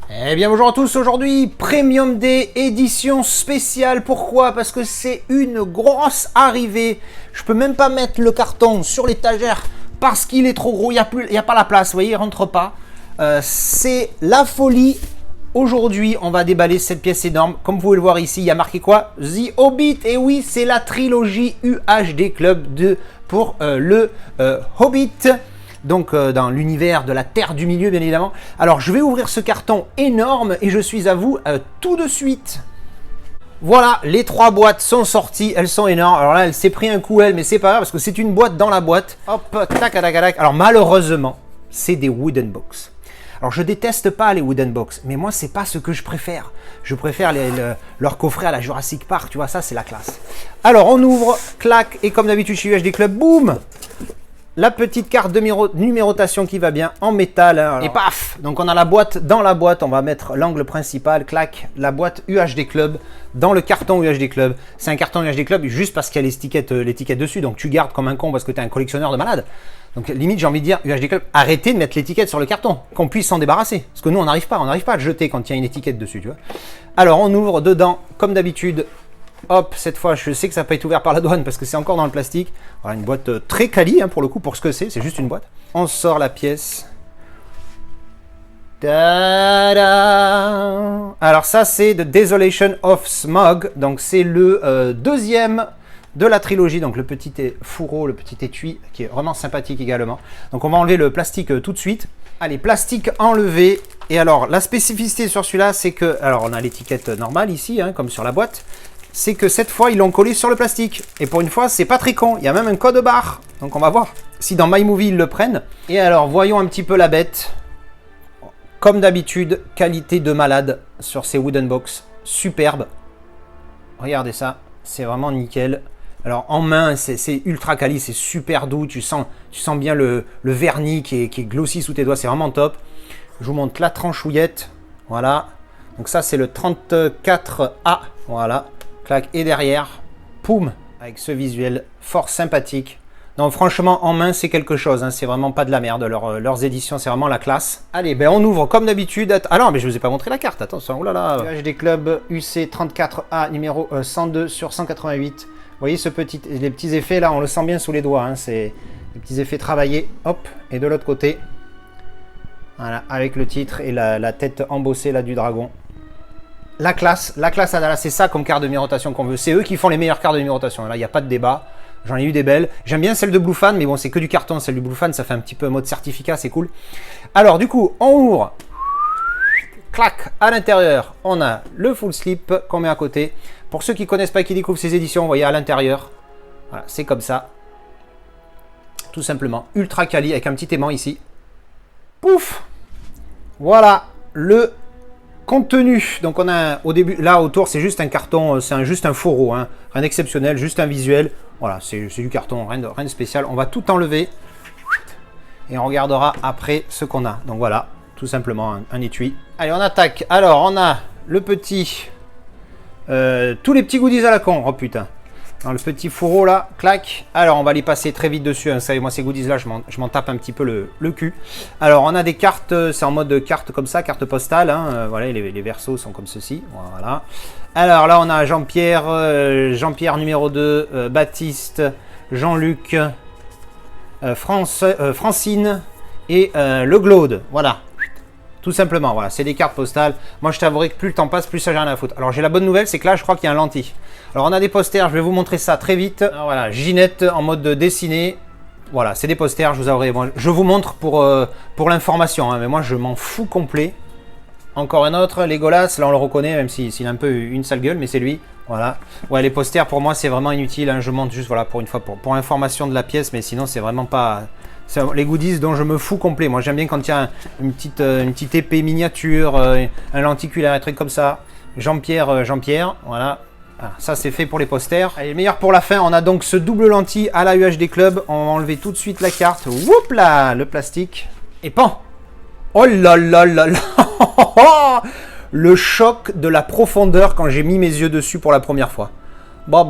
Eh bien bonjour à tous, aujourd'hui Premium Day édition spéciale. Pourquoi? Parce que c'est une grosse arrivée. Je peux même pas mettre le carton sur l'étagère parce qu'il est trop gros, il n'y a pas la place, vous voyez, il rentre pas. C'est la folie. Aujourd'hui on va déballer cette pièce énorme. Comme vous pouvez le voir ici, il y a marqué quoi? The Hobbit. Et oui, c'est la trilogie UHD Club pour le Hobbit. Donc dans l'univers de la Terre du Milieu, bien évidemment. Alors je vais ouvrir ce carton énorme et je suis à vous tout de suite. Voilà, les trois boîtes sont sorties, elles sont énormes. Alors là, elle s'est pris un coup, elle, mais c'est pas grave parce que c'est une boîte dans la boîte. Hop, tac, tac, tac. Alors malheureusement, c'est des wooden box. Alors je déteste pas les wooden box, mais moi c'est pas ce que je préfère. Je préfère leur coffret à la Jurassic Park, tu vois, ça c'est la classe. Alors on ouvre, clac, et comme d'habitude chez UHD Club, boum! La petite carte de numérotation qui va bien en métal. Hein, et paf! Donc on a la boîte dans la boîte. On va mettre l'angle principal. Clac! La boîte UHD Club dans le carton UHD Club. C'est un carton UHD Club juste parce qu'il y a l'étiquette dessus. Donc tu gardes comme un con parce que tu es un collectionneur de malade. Donc limite j'ai envie de dire UHD Club, arrêtez de mettre l'étiquette sur le carton. Qu'on puisse s'en débarrasser. Parce que nous on n'arrive pas à le jeter quand il y a une étiquette dessus. Tu vois. Alors on ouvre dedans comme d'habitude. Hop, cette fois, je sais que ça n'a pas été ouvert par la douane parce que c'est encore dans le plastique. Voilà, une boîte très quali hein, pour le coup, pour ce que c'est juste une boîte. On sort la pièce. Ta-da! Alors ça, c'est The Desolation of Smaug. Donc c'est le deuxième de la trilogie. Donc le petit fourreau, le petit étui qui est vraiment sympathique également. Donc on va enlever le plastique tout de suite. Allez, plastique enlevé. Et alors, la spécificité sur celui-là, c'est que... Alors, on a l'étiquette normale ici, hein, comme sur la boîte. C'est que cette fois, ils l'ont collé sur le plastique. Et pour une fois, c'est pas très con. Il y a même un code barre. Donc on va voir si dans MyMovie, ils le prennent. Et alors, voyons un petit peu la bête. Comme d'habitude, qualité de malade sur ces wooden box. Superbe. Regardez ça. C'est vraiment nickel. Alors en main, c'est ultra quali. C'est super doux. Tu sens bien le vernis qui est glossy sous tes doigts. C'est vraiment top. Je vous montre la tranchouillette. Voilà. Donc ça, c'est le 34A. Voilà. Clac, et derrière, poum, avec ce visuel fort sympathique. Donc franchement, en main, c'est quelque chose, hein, c'est vraiment pas de la merde, leurs éditions, c'est vraiment la classe. Allez, ben on ouvre comme d'habitude. Ah non, mais je vous ai pas montré la carte, attention, oh là là. UHD Club UC34A numéro 102 sur 188. Vous voyez les petits effets là, on le sent bien sous les doigts, hein, c'est les petits effets travaillés. Hop, et de l'autre côté, voilà, avec le titre et la tête embossée là du dragon. La classe c'est ça comme carte de numérotation qu'on veut. C'est eux qui font les meilleures cartes de numérotation. Là, il n'y a pas de débat. J'en ai eu des belles. J'aime bien celle de Bluefan, mais bon, c'est que du carton. Celle du Bluefan, ça fait un petit peu mode certificat, c'est cool. Alors, du coup, on ouvre. Clac, à l'intérieur, on a le full slip qu'on met à côté. Pour ceux qui ne connaissent pas et qui découvrent ces éditions, vous voyez à l'intérieur. Voilà, c'est comme ça. Tout simplement. Ultra quali avec un petit aimant ici. Pouf! Voilà le contenu. Donc on a au début, là autour c'est juste un carton, c'est juste un fourreau, hein. Rien d'exceptionnel, juste un visuel. Voilà, c'est du carton, rien de spécial. On va tout enlever et on regardera après ce qu'on a. Donc voilà, tout simplement un étui. Allez, on attaque. Alors on a le petit, tous les petits goodies à la con. Oh putain. Dans le petit fourreau là, clac. Alors on va les passer très vite dessus, hein. Vous savez, moi ces goodies là, je m'en tape un petit peu le cul. Alors on a des cartes, c'est en mode carte comme ça, carte postale, hein. Voilà, les versos sont comme ceci, voilà. Alors là on a Jean-Pierre numéro 2, Baptiste, Jean-Luc, Francine et le Glaude, voilà. Tout simplement, voilà, c'est des cartes postales. Moi, je t'avouerai que plus le temps passe, plus ça j'ai rien à foutre. Alors, j'ai la bonne nouvelle, c'est que là, je crois qu'il y a un lentille. Alors, on a des posters, je vais vous montrer ça très vite. Alors, voilà, Ginette en mode dessiné. Voilà, c'est des posters, je vous montre pour l'information, hein, mais moi, je m'en fous complet. Encore un autre, Legolas, là, on le reconnaît, même s'il a un peu une sale gueule, mais c'est lui. Voilà. Ouais, les posters, pour moi, c'est vraiment inutile, hein. Je montre juste, voilà, pour une fois, pour l'information de la pièce, mais sinon, c'est vraiment pas... C'est les goodies dont je me fous complet. Moi, j'aime bien quand il y a une petite épée miniature, un lenticulaire, un truc comme ça. Jean-Pierre, voilà. Ah, ça, c'est fait pour les posters. Allez, le meilleur pour la fin, on a donc ce double lentille à la UHD Club. On va enlever tout de suite la carte. Whoop là, le plastique. Et pan. Oh là là là là. Le choc de la profondeur quand j'ai mis mes yeux dessus pour la première fois. Bah.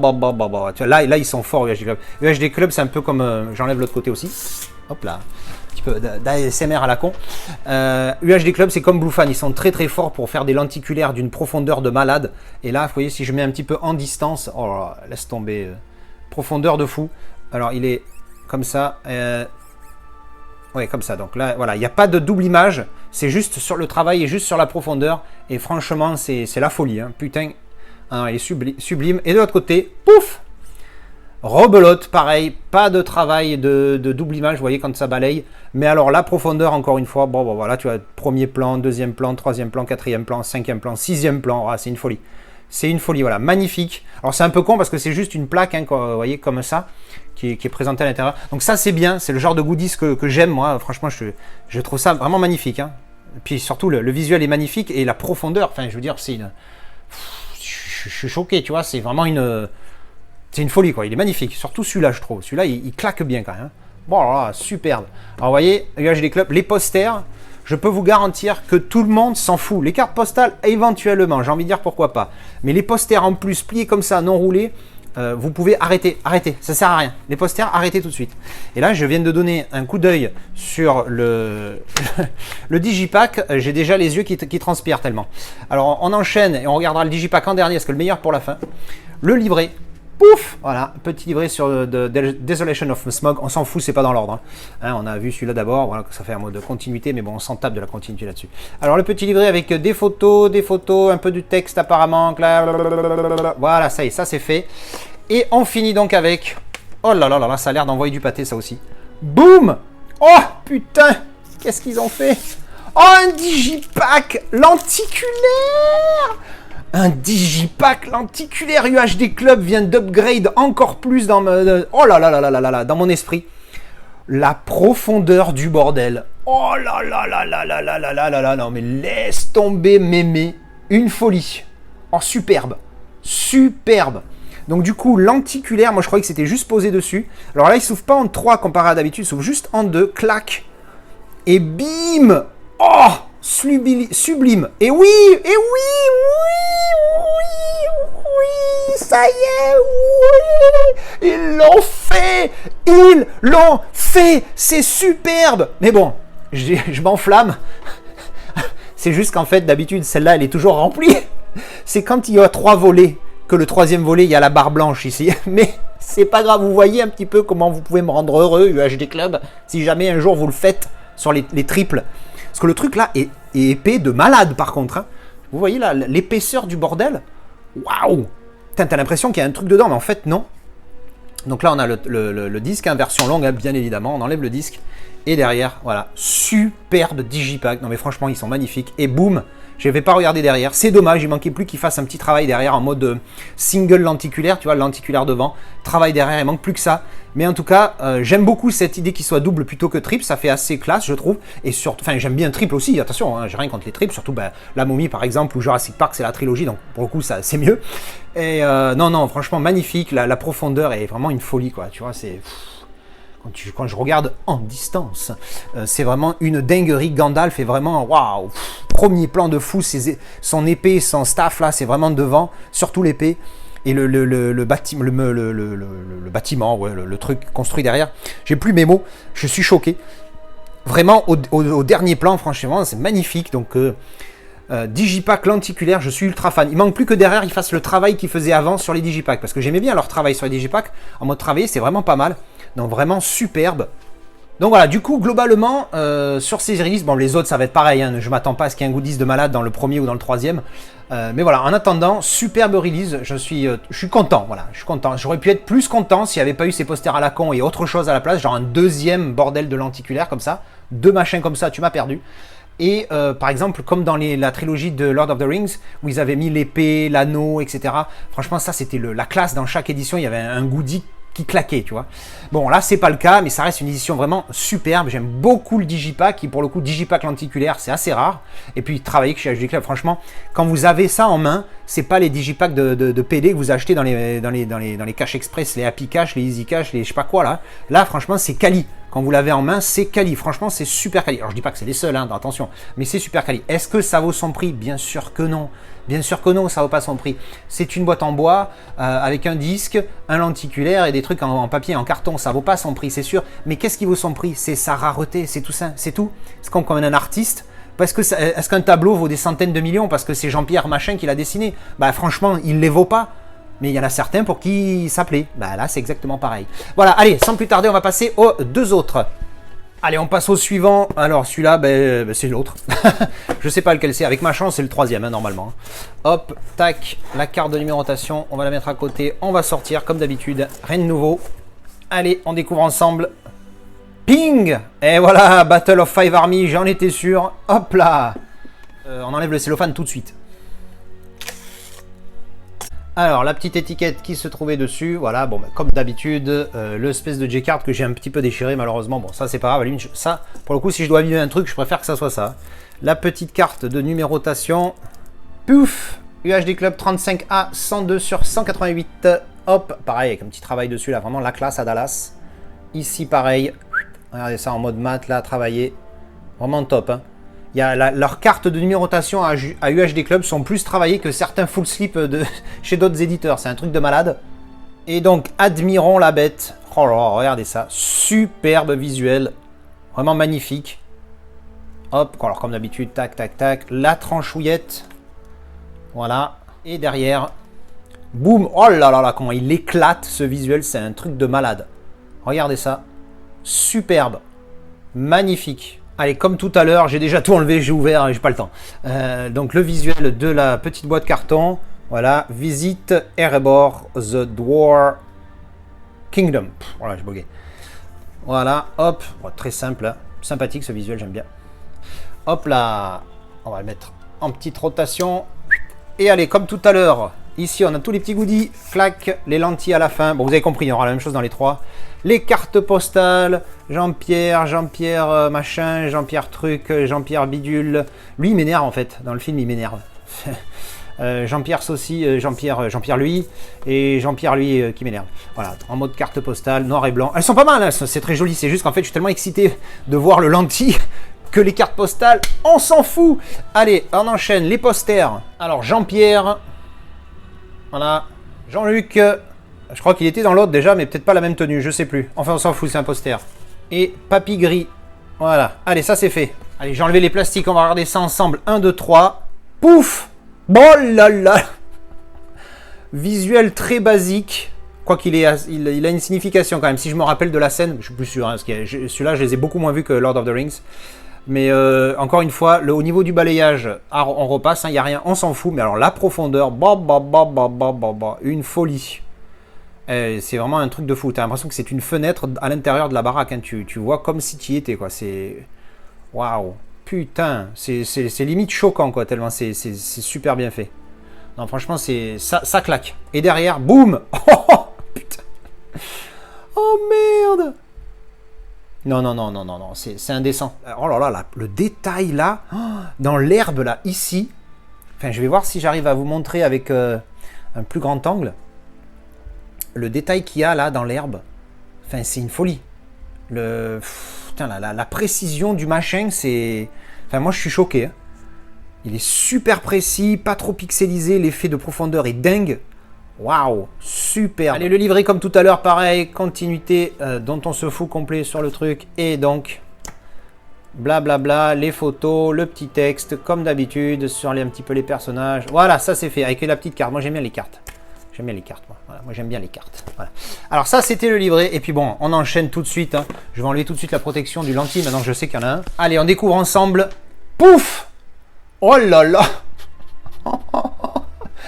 Tu vois, là, ils sont forts, UHD Club. UHD Club, c'est un peu comme... j'enlève l'autre côté aussi. Hop là. peu d'ASMR à la con. UHD Club, c'est comme Bluefan, ils sont très très forts pour faire des lenticulaires d'une profondeur de malade. Et là, vous voyez, si je mets un petit peu en distance, oh là là, laisse tomber, profondeur de fou. Alors, il est comme ça. Ouais, comme ça. Donc là, voilà, il n'y a pas de double image. C'est juste sur le travail et juste sur la profondeur. Et franchement, c'est la folie. Hein. Putain, hein, il est sublime. Et de l'autre côté, pouf, rebelote, pareil. Pas de travail de double image, vous voyez, quand ça balaye. Mais alors, la profondeur, encore une fois, bon voilà, tu as premier plan, deuxième plan, troisième plan, quatrième plan, cinquième plan, sixième plan. Ah, c'est une folie. C'est une folie, voilà, magnifique. Alors, c'est un peu con parce que c'est juste une plaque, hein, vous voyez, comme ça. Qui est présenté à l'intérieur. Donc ça c'est bien, c'est le genre de goodies que j'aime moi, franchement je trouve ça vraiment magnifique. Hein. Et puis surtout le visuel est magnifique et la profondeur, enfin je veux dire c'est une... Je suis choqué, tu vois, c'est vraiment une... C'est une folie quoi, il est magnifique, surtout celui-là je trouve, celui-là il claque bien quand même. Bon alors là, superbe. Alors vous voyez, UHD Club, les posters, je peux vous garantir que tout le monde s'en fout. Les cartes postales éventuellement, j'ai envie de dire pourquoi pas. Mais les posters en plus pliés comme ça, non roulés, vous pouvez arrêter, ça sert à rien. Les posters, arrêtez tout de suite. Et là, je viens de donner un coup d'œil sur le Digipack. J'ai déjà les yeux qui transpirent tellement. Alors, on enchaîne et on regardera le Digipack en dernier, parce que le meilleur pour la fin. Le livret. Pouf, voilà, petit livret sur Desolation of Smog. On s'en fout, c'est pas dans l'ordre. Hein, on a vu celui-là d'abord, voilà, ça fait un mode de continuité, mais bon, on s'en tape de la continuité là-dessus. Alors, le petit livret avec des photos, un peu du texte apparemment. Voilà, ça y est, ça c'est fait. Et on finit donc avec... Oh là là là là, ça a l'air d'envoyer du pâté, ça aussi. Boum! Oh, putain! Qu'est-ce qu'ils ont fait? Oh, un Digipack lenticulaire! Un Digipack lenticulaire. UHD Club vient d'upgrade encore plus dans oh là là là là là là dans mon esprit. La profondeur du bordel. Oh là là là là là là là là là là. Non mais laisse tomber mémé. Une folie. Oh superbe. Superbe. Donc du coup lenticulaire, moi je croyais que c'était juste posé dessus. Alors là il s'ouvre pas en 3 comparé à d'habitude, il s'ouvre juste en 2. Clac. Et bim. Oh sublime. Et oui, ça y est, oui, ils l'ont fait, c'est superbe. Mais bon, je m'enflamme. C'est juste qu'en fait, d'habitude, celle-là, elle est toujours remplie. C'est quand il y a 3 volets, que le 3e volet, il y a la barre blanche ici. Mais c'est pas grave, vous voyez un petit peu comment vous pouvez me rendre heureux, UHD Club, si jamais un jour vous le faites sur les triples. Parce que le truc là est épais de malade par contre. Hein. Vous voyez là, l'épaisseur du bordel. Waouh! T'as l'impression qu'il y a un truc dedans, mais en fait non. Donc là on a le disque, hein, version longue, hein, bien évidemment. On enlève le disque. Et derrière, voilà, superbe Digipack. Non mais franchement, ils sont magnifiques. Et boum, je ne vais pas regarder derrière. C'est dommage, il manquait plus qu'il fasse un petit travail derrière en mode single lenticulaire, tu vois, lenticulaire devant. Travail derrière, il manque plus que ça. Mais en tout cas, j'aime beaucoup cette idée qu'il soit double plutôt que triple. Ça fait assez classe, je trouve. Et surtout, enfin, j'aime bien triple aussi. Attention, hein, j'ai rien contre les triples. Surtout, bah, La Momie, par exemple, ou Jurassic Park, c'est la trilogie. Donc, pour le coup, ça, c'est mieux. Et non, franchement, magnifique. La profondeur est vraiment une folie, quoi. Tu vois, c'est... Quand je regarde en distance, c'est vraiment une dinguerie. Gandalf est vraiment waouh, premier plan de fou, son épée, son staff là, c'est vraiment devant, surtout l'épée et le bâtiment, ouais, le truc construit derrière. J'ai plus mes mots, je suis choqué. Vraiment au dernier plan, franchement, c'est magnifique. Donc Digipack lenticulaire, je suis ultra fan. Il manque plus que derrière ils fassent le travail qu'ils faisaient avant sur les Digipack, parce que j'aimais bien leur travail sur les Digipack. En mode travailler, c'est vraiment pas mal. Donc vraiment superbe. Donc voilà, du coup globalement sur ces releases, bon les autres ça va être pareil, hein, je m'attends pas à ce qu'il y ait un goodies de malade dans le premier ou dans le troisième. Mais voilà, en attendant, superbe release, je suis content, voilà, je suis content. J'aurais pu être plus content s'il n'y avait pas eu ces posters à la con et autre chose à la place, genre un deuxième bordel de lenticulaire comme ça, 2 machins comme ça, tu m'as perdu. Et par exemple, comme dans la trilogie de Lord of the Rings, où ils avaient mis l'épée, l'anneau, etc. Franchement, ça c'était la classe. Dans chaque édition, il y avait un goodie qui claquait, tu vois. Bon, là, c'est pas le cas, mais ça reste une édition vraiment superbe. J'aime beaucoup le Digipack, qui pour le coup, Digipack lenticulaire, c'est assez rare. Et puis, travailler chez UHD Club, franchement, quand vous avez ça en main, c'est pas les Digipacks de PD que vous achetez dans les cash express, les Happy Cash, les Easy Cash, les je sais pas quoi, là. Là, franchement, c'est quali. Quand vous l'avez en main, c'est quali. Franchement, c'est super quali. Alors, je dis pas que c'est les seuls, hein, attention, mais c'est super quali. Est-ce que ça vaut son prix? Bien sûr que non. Bien sûr que non, ça vaut pas son prix. C'est une boîte en bois avec un disque, un lenticulaire et des trucs en papier, en carton. Ça vaut pas son prix, c'est sûr. Mais qu'est-ce qui vaut son prix? C'est sa rareté, c'est tout ça, c'est tout. C'est comme un artiste. Parce que est-ce qu'un tableau vaut des centaines de millions parce que c'est Jean-Pierre Machin qui l'a dessiné? Bah franchement, il ne les vaut pas. Mais il y en a certains pour qui ça plaît. Bah là, c'est exactement pareil. Voilà, allez, sans plus tarder, on va passer aux deux autres. Allez, on passe au suivant. Alors, celui-là, c'est l'autre. Je sais pas lequel c'est. Avec ma chance, c'est le troisième, hein, normalement. Hop, tac, la carte de numérotation. On va la mettre à côté. On va sortir, comme d'habitude. Rien de nouveau. Allez, on découvre ensemble. Ping! Et voilà, Battle of Five Armies, j'en étais sûr. Hop là! On enlève le cellophane tout de suite. Alors, la petite étiquette qui se trouvait dessus, voilà, bon, comme d'habitude, l'espèce de J-card que j'ai un petit peu déchiré, malheureusement. Bon, ça, c'est pas grave. Ça, pour le coup, si je dois vivre un truc, je préfère que ça soit ça. La petite carte de numérotation. Pouf! UHD Club 35A 102 sur 188. Hop, pareil, avec un petit travail dessus, là, vraiment la classe à Dallas. Ici, pareil. Regardez ça en mode mat, là, travailler. Vraiment top. Hein. Il y a leurs cartes de numérotation à UHD Club sont plus travaillées que certains full slip chez d'autres éditeurs. C'est un truc de malade. Et donc, admirons la bête. Oh là là, regardez ça. Superbe visuel. Vraiment magnifique. Hop, alors comme d'habitude, tac, tac, tac. La tranchouillette. Voilà. Et derrière, boum. Oh là là là, comment il éclate ce visuel. C'est un truc de malade. Regardez ça. Superbe, magnifique. Allez, comme tout à l'heure, j'ai déjà tout enlevé, j'ai ouvert, j'ai pas le temps. Donc le visuel de la petite boîte carton, voilà, Visit Erebor, The Dwarf Kingdom. Voilà, j'ai bugué. Voilà, hop, bon, très simple, hein. Sympathique ce visuel, j'aime bien. Hop là, on va le mettre en petite rotation. Et allez, comme tout à l'heure, ici on a tous les petits goodies, clac, les lentilles à la fin. Bon, vous avez compris, il y aura la même chose dans les trois. Les cartes postales, Jean-Pierre machin, Jean-Pierre truc, Jean-Pierre bidule. Lui, il m'énerve en fait. Dans le film, il m'énerve. Jean-Pierre Saucy, Jean-Pierre lui, et Jean-Pierre lui qui m'énerve. Voilà, en mode carte postale, noir et blanc. Elles sont pas mal, hein, c'est très joli. C'est juste qu'en fait, je suis tellement excité de voir le lentille que les cartes postales, on s'en fout. Allez, on enchaîne les posters. Alors, Jean-Pierre, voilà, Jean-Luc. Je crois qu'il était dans l'autre déjà, mais peut-être pas la même tenue, je sais plus. Enfin, on s'en fout, c'est un poster. Et Papy Gris. Voilà. Allez, ça c'est fait. Allez, j'ai enlevé les plastiques, on va regarder ça ensemble. 1, 2, 3. Pouf! Oh là là! Visuel très basique. Quoi qu'il ait, il a une signification quand même. Si je me rappelle de la scène, je suis plus sûr. Hein, celui-là, je les ai beaucoup moins vus que Lord of the Rings. Mais encore une fois, au niveau du balayage, on repasse, il n'y a rien, on s'en fout. Mais alors la profondeur, une folie. C'est vraiment un truc de fou. Tu as l'impression que c'est une fenêtre à l'intérieur de la baraque. Hein. Tu vois comme si tu y étais. C'est... Waouh. Putain. C'est limite choquant, quoi, tellement c'est super bien fait. Non, franchement, ça claque. Et derrière, boum. Oh, putain. Oh, merde. Non. C'est indécent. Oh là là, le détail, là, dans l'herbe, là, ici. Enfin, je vais voir si j'arrive à vous montrer avec un plus grand angle. Le détail qu'il y a là dans l'herbe, enfin c'est une folie. Putain, la précision du machin, c'est... Enfin moi je suis choqué. Hein. Il est super précis, pas trop pixelisé, l'effet de profondeur est dingue. Waouh, super. Allez, le livret comme tout à l'heure, pareil, continuité dont on se fout complet sur le truc. Et donc, blablabla, les photos, le petit texte, comme d'habitude, sur un petit peu les personnages. Voilà, ça c'est fait, avec la petite carte. Moi j'aime bien les cartes. J'aime bien les cartes, moi. Voilà, moi j'aime bien les cartes. Voilà. Alors ça, c'était le livret. Et puis bon, on enchaîne tout de suite. Hein. Je vais enlever tout de suite la protection du lentille, maintenant que je sais qu'il y en a un. Allez, on découvre ensemble. Pouf! Oh là là!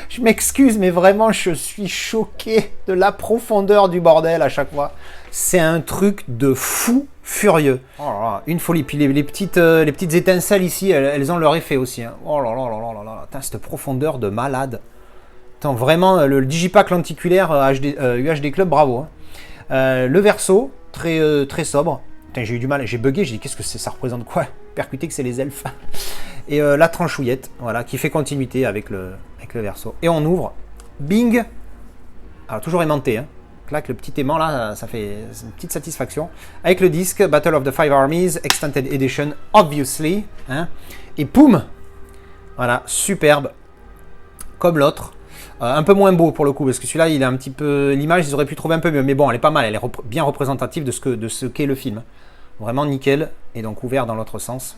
Je m'excuse, mais vraiment, je suis choqué de la profondeur du bordel à chaque fois. C'est un truc de fou furieux. Oh là là, une folie. Puis les petites étincelles ici, elles ont leur effet aussi. Hein. Oh là là là là là là. Putain, cette profondeur de malade. Attends, vraiment, le digipack lenticulaire UHD Club, bravo. Hein. Le verso, très sobre. Putain, j'ai eu du mal, j'ai bugué, j'ai dit qu'est-ce que c'est, ça représente quoi? Percuté que c'est les elfes. Et la tranchouillette, voilà, qui fait continuité avec le verso. Et on ouvre, bing. Alors toujours aimanté, hein. Clac, le petit aimant là, ça fait une petite satisfaction. Avec le disque, Battle of the Five Armies, Extended Edition, obviously. Hein. Et poum. Voilà, superbe. comme l'autre. Un peu moins beau pour le coup, parce que celui-là, il est un petit peu... L'image, ils auraient pu trouver un peu mieux. Mais bon, elle est pas mal, elle est bien représentative de ce qu'est le film. Vraiment nickel, et donc ouvert dans l'autre sens.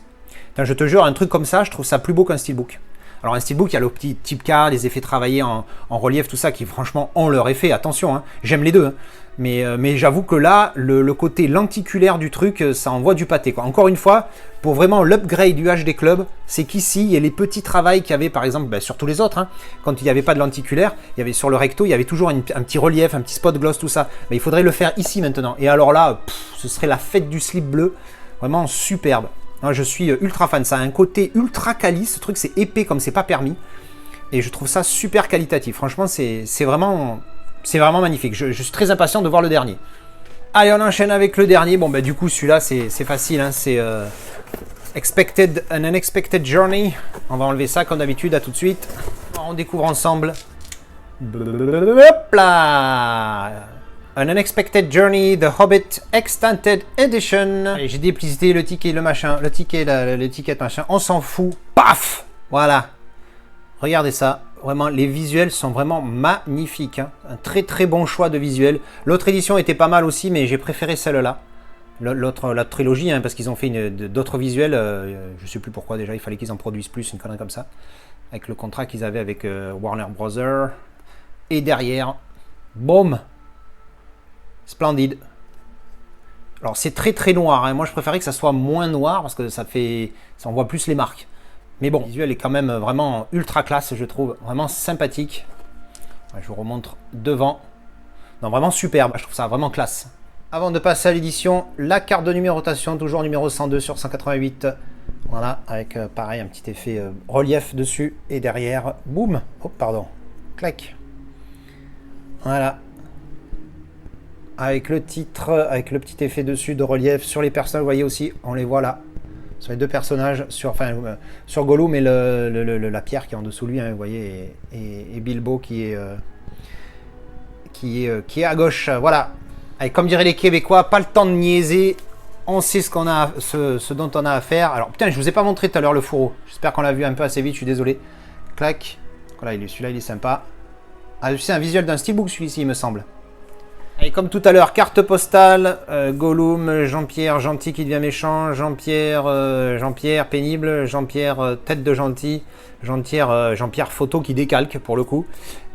Putain, je te jure, un truc comme ça, je trouve ça plus beau qu'un steelbook. Alors un steelbook, il y a le petit type car, les effets travaillés en relief, tout ça, qui franchement ont leur effet, attention, hein. J'aime les deux. Hein. Mais j'avoue que là, le côté lenticulaire du truc, ça envoie du pâté, quoi. Encore une fois, pour vraiment l'upgrade du HD Club, c'est qu'ici, il y a les petits travails qu'il y avait, par exemple, sur tous les autres, hein, quand il n'y avait pas de lenticulaire, il y avait sur le recto, il y avait toujours un petit relief, un petit spot gloss, tout ça. Mais il faudrait le faire ici maintenant. Et alors là, ce serait la fête du slip bleu, vraiment superbe. Moi, je suis ultra fan, ça a un côté ultra quali, ce truc c'est épais comme c'est pas permis. Et je trouve ça super qualitatif, franchement c'est vraiment magnifique. Je suis très impatient de voir le dernier. Allez, on enchaîne avec le dernier. Bon, bah du coup, celui-là, c'est facile. Hein. C'est An Unexpected Journey. On va enlever ça comme d'habitude. À tout de suite. On découvre ensemble. Hop là! An Unexpected Journey, The Hobbit Extended Edition. J'ai déplisté le ticket, le machin, le ticket, l'étiquette, machin. On s'en fout. Paf! Voilà. Regardez ça. Vraiment, les visuels sont vraiment magnifiques. Hein. Un très très bon choix de visuels. L'autre édition était pas mal aussi, mais j'ai préféré celle-là. La trilogie, hein, parce qu'ils ont fait d'autres visuels. Je sais plus pourquoi déjà, il fallait qu'ils en produisent plus, une connerie comme ça. Avec le contrat qu'ils avaient avec Warner Bros. Et derrière, boum, splendide. Alors c'est très très noir. Hein. Moi je préférais que ça soit moins noir parce que ça on voit plus les marques. Mais bon, le visuel est quand même vraiment ultra classe, je trouve. Vraiment sympathique. Je vous remontre devant. Non, vraiment superbe. Je trouve ça vraiment classe. Avant de passer à l'édition, la carte de numérotation, toujours numéro 102 sur 188. Voilà, avec pareil, un petit effet relief dessus. Et derrière, boum. Oh, pardon. Clac. Voilà. Avec le titre, avec le petit effet dessus de relief sur les personnages. Vous voyez aussi, on les voit là. Sur les deux personnages, sur Gollum et la pierre qui est en dessous de lui, hein, vous voyez, et Bilbo qui est à gauche. Voilà. Allez, comme diraient les Québécois, pas le temps de niaiser. On sait ce dont on a à faire. Alors, putain, je vous ai pas montré tout à l'heure le fourreau. J'espère qu'on l'a vu un peu assez vite, je suis désolé. Clac. Voilà, celui-là, il est sympa. Ah, c'est un visuel d'un steelbook, celui-ci, il me semble. Et comme tout à l'heure, carte postale, Gollum, Jean-Pierre gentil qui devient méchant, Jean-Pierre pénible, Jean-Pierre tête de gentil, Jean-Pierre photo qui décalque pour le coup,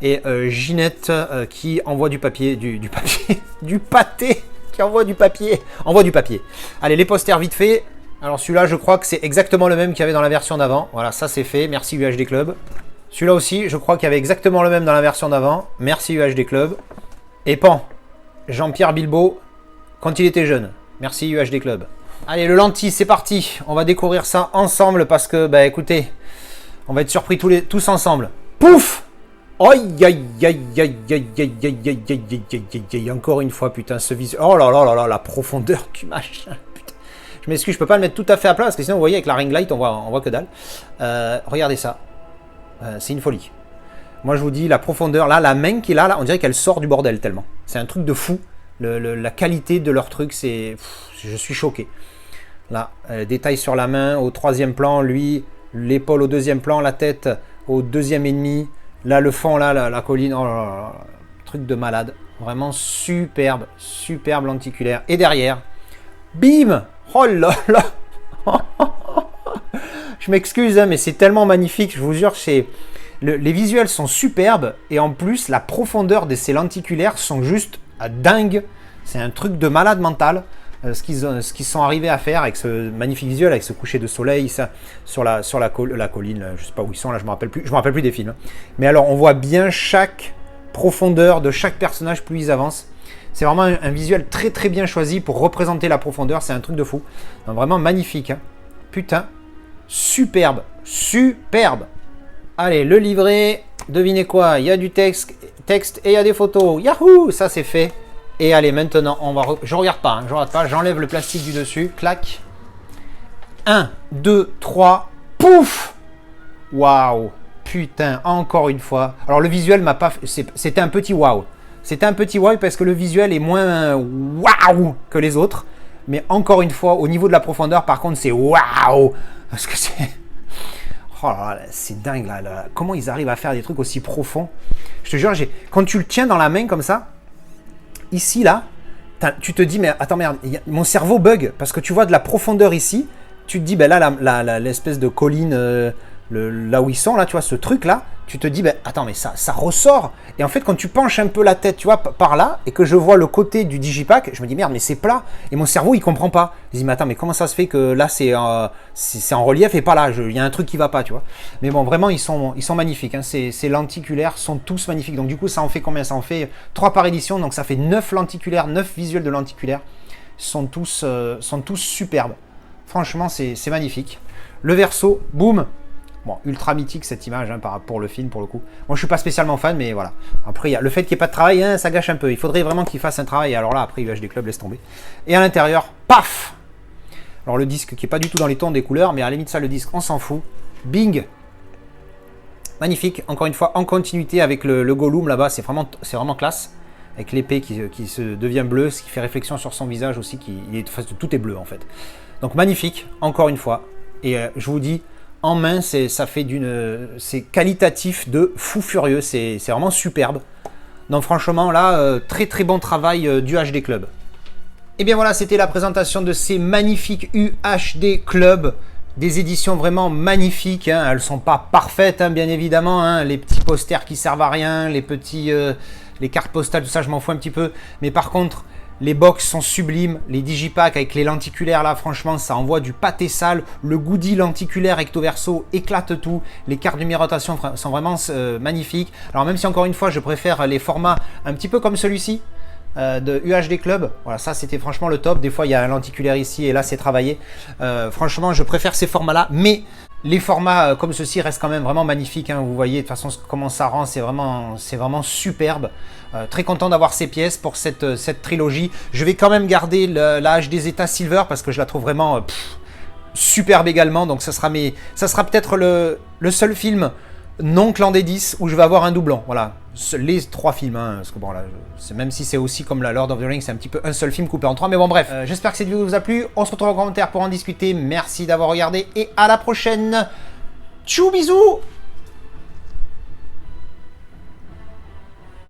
et Ginette qui envoie du papier, du papier, du pâté, qui envoie du papier. Allez, les posters vite fait. Alors celui-là, je crois que c'est exactement le même qu'il y avait dans la version d'avant. Voilà, ça c'est fait. Merci UHD Club. Celui-là aussi, je crois qu'il y avait exactement le même dans la version d'avant. Merci UHD Club. Et pan. Jean-Pierre Bilbo, quand il était jeune. Merci UHD Club. Allez, le lentille, c'est parti. On va découvrir ça ensemble parce que, bah écoutez, on va être surpris tous ensemble. Pouf! Aïe, aïe, aïe, aïe, aïe, aïe, aïe, aïe, aïe, aïe, aïe, aïe, encore une fois, putain, ce visuel. Oh là là là là, la profondeur du machin. Putain. Je m'excuse, je peux pas le mettre tout à fait à plat parce que sinon, vous voyez, avec la ring light, on voit que dalle. Regardez ça. C'est une folie. Moi, je vous dis, la profondeur, là, la main qu'il a, là, on dirait qu'elle sort du bordel tellement. C'est un truc de fou. La qualité de leur truc, c'est... Je suis choqué. Là, détail sur la main, au troisième plan, lui, l'épaule au deuxième plan, la tête au deuxième et demi. Là, le fond, là, la colline, oh là là là, truc de malade. Vraiment superbe, superbe lenticulaire. Et derrière, bim! Oh là là! Je m'excuse, hein, mais c'est tellement magnifique, je vous jure, c'est... Les visuels sont superbes et en plus la profondeur de ces lenticulaires sont juste dingues. C'est un truc de malade mental ce qu'ils sont arrivés à faire avec ce magnifique visuel, avec ce coucher de soleil ça, sur la colline. Là, je sais pas où ils sont là, je me rappelle plus des films. Mais alors on voit bien chaque profondeur de chaque personnage plus ils avancent. C'est vraiment un visuel très très bien choisi pour représenter la profondeur. C'est un truc de fou. Donc, vraiment magnifique. Hein. Putain, superbe, superbe. Allez, le livret, devinez quoi, il y a du texte et il y a des photos. Yahoo, ça c'est fait. Et allez, maintenant, je regarde pas, j'enlève le plastique du dessus, clac. 1, 2, 3, pouf. Waouh, putain, encore une fois. Alors le visuel m'a pas... C'était un petit waouh. C'était un petit waouh parce que le visuel est moins waouh que les autres. Mais encore une fois, au niveau de la profondeur, par contre, c'est waouh. Parce que c'est... Oh là là, c'est dingue là. Comment ils arrivent à faire des trucs aussi profonds. Je te jure, quand tu le tiens dans la main comme ça, ici là, tu te dis, mais attends, merde, mon cerveau bug parce que tu vois de la profondeur ici. Tu te dis, ben là, l'espèce de colline, là où ils sont, là, tu vois, ce truc-là, tu te dis, ben attends, mais ça ressort. Et en fait, quand tu penches un peu la tête, tu vois, par là, et que je vois le côté du digipack, je me dis, merde, mais c'est plat. Et mon cerveau, il comprend pas. Il dit, mais attends, mais comment ça se fait que là, c'est en relief et pas là? Il y a un truc qui va pas, tu vois. Mais bon, vraiment, ils sont magnifiques. Hein. Ces lenticulaires sont tous magnifiques. Donc, du coup, ça en fait combien? Ça en fait 3 par édition. Donc, ça fait 9 lenticulaires, 9 visuels de lenticulaires. Ils sont tous superbes. Franchement, c'est magnifique. Le verso, boum. Bon, ultra mythique cette image hein, pour le film, pour le coup. Moi, je suis pas spécialement fan, mais voilà. Après, le fait qu'il n'y ait pas de travail, hein, ça gâche un peu. Il faudrait vraiment qu'il fasse un travail. Alors là, après, UHD Club, laisse tomber. Et à l'intérieur, paf! Alors, le disque qui est pas du tout dans les tons des couleurs, mais à la limite, ça, le disque, on s'en fout. Bing! Magnifique. Encore une fois, en continuité avec le Gollum là-bas, c'est vraiment classe. Avec l'épée qui se devient bleue, ce qui fait réflexion sur son visage aussi. Tout est bleu, en fait. Donc magnifique, encore une fois. Et je vous dis, en main, c'est qualitatif de fou furieux. C'est vraiment superbe. Donc franchement, là, très très bon travail du HD Club. Et bien voilà, c'était la présentation de ces magnifiques UHD Club. Des éditions vraiment magnifiques. Hein. Elles ne sont pas parfaites, hein, bien évidemment. Hein. Les petits posters qui servent à rien, les cartes postales, tout ça, je m'en fous un petit peu. Mais par contre... les box sont sublimes, les digipacks avec les lenticulaires là, franchement, ça envoie du pâté sale. Le goodie lenticulaire recto verso éclate tout. Les cartes de numérotation sont vraiment magnifiques. Alors même si encore une fois, je préfère les formats un petit peu comme celui-ci de UHD Club. Voilà, ça c'était franchement le top. Des fois, il y a un lenticulaire ici et là, c'est travaillé. Franchement, je préfère ces formats-là, mais les formats comme ceci restent quand même vraiment magnifiques. Hein. Vous voyez de toute façon comment ça rend, c'est vraiment superbe. Très content d'avoir ces pièces pour cette trilogie. Je vais quand même garder la HD Zeta Silver parce que je la trouve vraiment superbe également. Donc ça sera peut-être le seul film non clan des 10 où je vais avoir un doublon. Voilà, les 3 films. Hein, parce que bon là, même si c'est aussi comme la Lord of the Rings, c'est un petit peu un seul film coupé en 3. Mais bon bref, j'espère que cette vidéo vous a plu. On se retrouve en commentaire pour en discuter. Merci d'avoir regardé et à la prochaine. Tchou bisous.